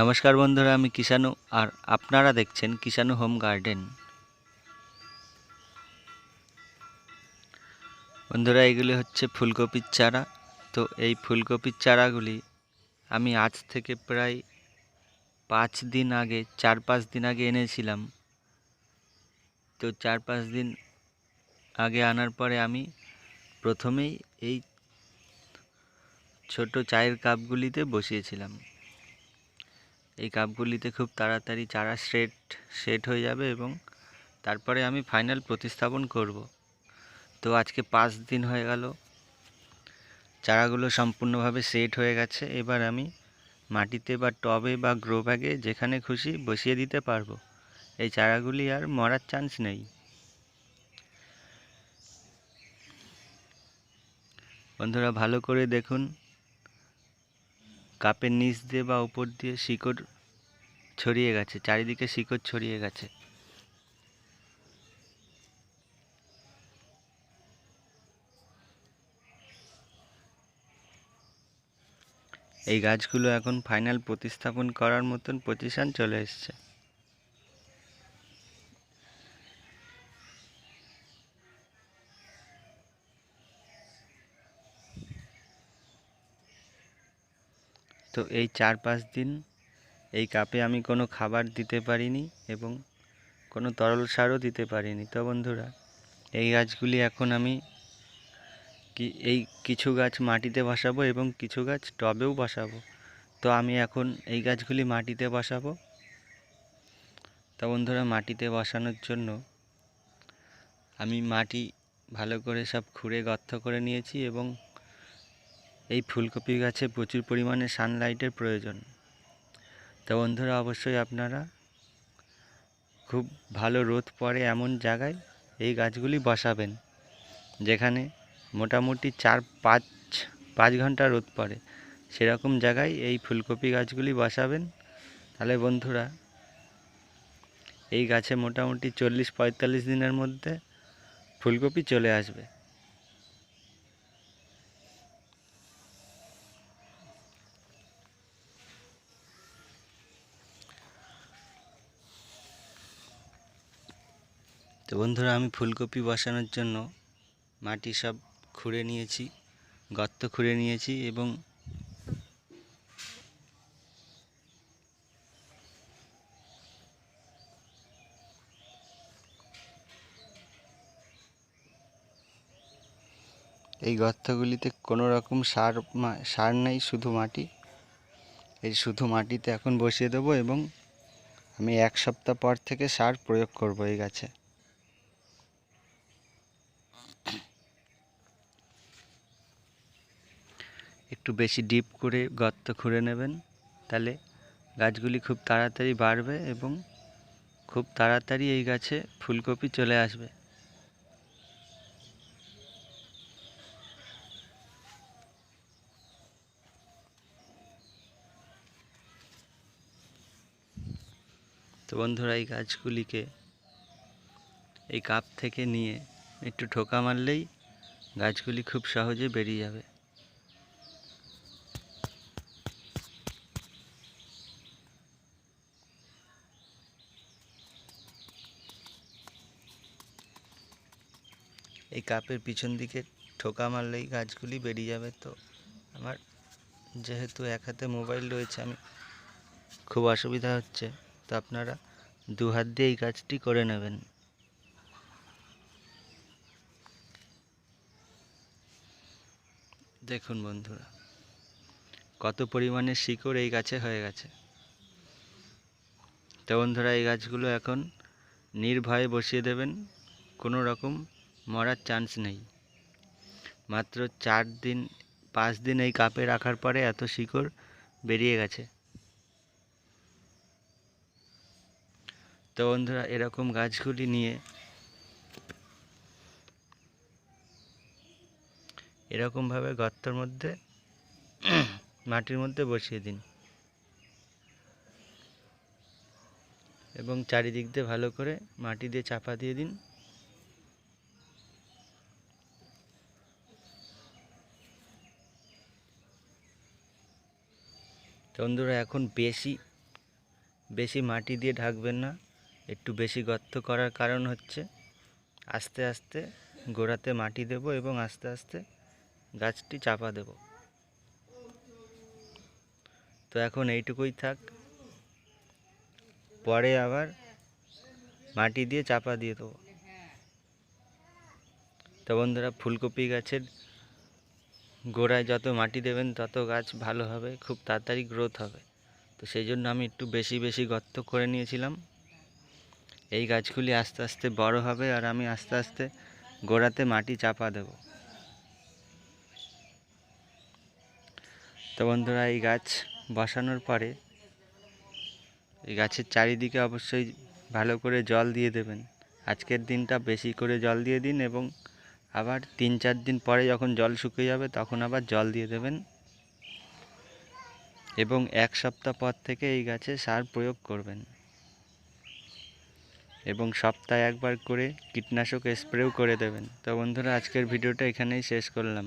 নমস্কার বন্ধুরা, আমি কিষানু আর আপনারা দেখছেন কিষানু হোম গার্ডেন। বন্ধুরা, এগুলি হচ্ছে ফুলকপির চারা। তো এই ফুলকপির চারাগুলি আমি আজ থেকে প্রায় 4-5 দিন আগে এনেছিলাম। তো 4-5 দিন আগে আনার পরে আমি প্রথমেই এই ছোট চায়ের কাপগুলিতে বসিয়েছিলাম। এই কাপগুলিতে খুব তাড়াতাড়ি চারা সেট হয়ে যাবে এবং তারপরে আমি ফাইনাল প্রতিস্থাপন করব। তো আজকে 5 দিন হয়ে গেল, চারাগুলো সম্পূর্ণভাবে সেট হয়ে গেছে। এবার আমি মাটিতে বা টবে বা গ্রো ব্যাগে যেখানে খুশি বসিয়ে দিতে পারবো। এই চারাগুলি আর মরার চান্স নেই। বন্ধুরা, ভালো করে দেখুন, কাপের নিচ দিয়ে বা উপর দিয়ে শিকড় ছড়িয়ে গেছে, চারিদিকে শিকড় ছড়িয়ে গেছে। এই গাছগুলো এখন ফাইনাল প্রতিস্থাপন করার মতন পজিশন চলে এসছে। তো এই 4-5 দিন এই কাপে আমি কোনো খাবার দিতে পারিনি এবং কোনো তরল সারও দিতে পারিনি। তো বন্ধুরা, এই গাছগুলি এখন আমি কিছু গাছ মাটিতে বসাবো এবং কিছু গাছ টবেও বসাবো। তো আমি এখন এই গাছগুলি মাটিতে বসাবো। তো বন্ধুরা, মাটিতে বসানোর জন্য আমি মাটি ভালো করে সব খুঁড়ে গর্ত করে নিয়েছি এবং এই ফুলকপি গাছে প্রচুর পরিমাণে সানলাইটের প্রয়োজন। তো বন্ধুরা, অবশ্যই আপনারা খুব ভালো রোদ পড়ে এমন জায়গায় এই গাছগুলি বসাবেন, যেখানে মোটামুটি 4-5 ঘন্টা রোদ পড়ে। সেরকম জায়গায় এই ফুলকপি গাছগুলি বসাবেন। তাহলে বন্ধুরা, এই গাছে মোটামুটি 40-45 দিনের মধ্যে ফুলকপি চলে আসবে। তো বন্ধুরা, আমি ফুলকপি বসানোর জন্য মাটি সব খুঁড়ে নিয়েছি, গর্ত খুঁড়ে নিয়েছি এবং এই গর্তগুলিতে কোনো রকম সার নেই, শুধু মাটি। এই শুধু মাটিতে এখন বসিয়ে দেবো এবং আমি 1 সপ্তাহ পর থেকে সার প্রয়োগ করব এই গাছে। একটু বেশি ডিপ করে গর্ত খুঁড়ে নেবেন, তাহলে গাছগুলি খুব তাড়াতাড়ি বাড়বে এবং খুব তাড়াতাড়ি এই গাছে ফুলকপি চলে আসবে। তো বন্ধুরা, এই গাছগুলিকে এই কাপ থেকে নিয়ে একটু ঠোকা মারলেই গাছগুলি খুব সহজে বেরিয়ে যাবে। এই কাপের পিছন দিকে ঠোকা মারলেই গাছগুলি বেরিয়ে যাবে। তো আমার যেহেতু এক হাতে মোবাইল রয়েছে, আমি খুব অসুবিধা হচ্ছে। তো আপনারা 2 হাত দিয়ে এই কাজটি করে নেবেন। দেখুন বন্ধুরা, কত পরিমাণে শিকড় এই গাছে হয়ে গেছে। তো বন্ধুরা, এই গাছগুলো এখন নির্ভয়ে বসিয়ে দেবেন, কোনো রকম মরার চান্স নেই। মাত্র 4-5 দিন এই কাপে রাখার পরে এত শিকড় বেরিয়ে গেছে। তো বন্ধুরা, এরকম গাছগুলি নিয়ে এরকমভাবে গর্তের মধ্যে মাটির মধ্যে বসিয়ে দিন এবং চারিদিক দিয়ে ভালো করে মাটি দিয়ে চাপা দিয়ে দিন। তো বন্ধুরা, এখন বেশি বেশি মাটি দিয়ে ঢাকবেন না, একটু বেশি গর্ত করার কারণ হচ্ছে আস্তে আস্তে গোড়াতে মাটি দেব এবং আস্তে আস্তে গাছটি চাপা দেব। তো এখন এইটুকুই থাক, পরে আবার মাটি দিয়ে চাপা দিয়ে দেবো। তো বন্ধুরা, ফুলকপি গাছের গোড়ায় যত মাটি দেবেন তত গাছ ভালো হবে, খুব তাড়াতাড়ি গ্রোথ হবে। তো সেই জন্য আমি একটু বেশি বেশি গর্ত করে নিয়েছিলাম। এই গাছগুলি আস্তে আস্তে বড় হবে আর আমি আস্তে আস্তে গোড়াতে মাটি চাপা দেব। তো বন্ধুরা, এই গাছ বসানোর পরে এই গাছের চারিদিকে অবশ্যই ভালো করে জল দিয়ে দেবেন। আজকের দিনটা বেশি করে জল দিয়ে দিন এবং আবার 3-4 দিন পরে যখন জল শুকিয়ে যাবে তখন আবার জল দিয়ে দেবেন। এবং 1 সপ্তাহ পর থেকে এই গাছে সার প্রয়োগ করবেন এবং সপ্তাহে একবার করে কীটনাশক স্প্রেও করে দেবেন। তো বন্ধুরা, আজকের ভিডিওটা এখানেই শেষ করলাম।